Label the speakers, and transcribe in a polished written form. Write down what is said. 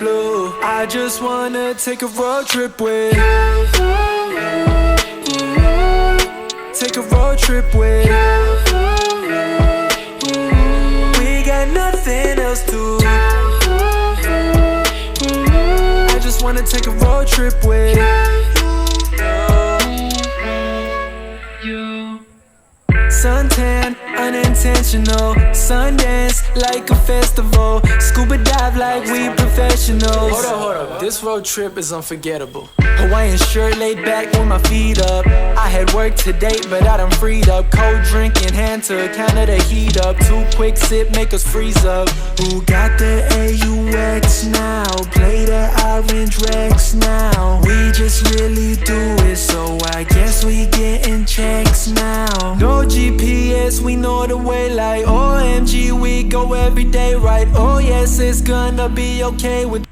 Speaker 1: blue. I just wanna take a road trip with you. Take a road trip with you. We got nothing else to do. I just wanna take a road trip with you. Suntan, unintentional. Sundance like a festival. Scuba dive like we professionals. Hold up, this road trip is unforgettable. Hawaiian shirt laid back with my feet up. I had work today, but I done freed up. Cold drink in hand to counter the heat up. Too quick sip make us freeze up. Who got the AUX now? Play the orange Rex now. We just really do it, so I guess we getting checks now. No GPS, we know the way like OMG, we go every day right. Oh yes, it's gonna be okay with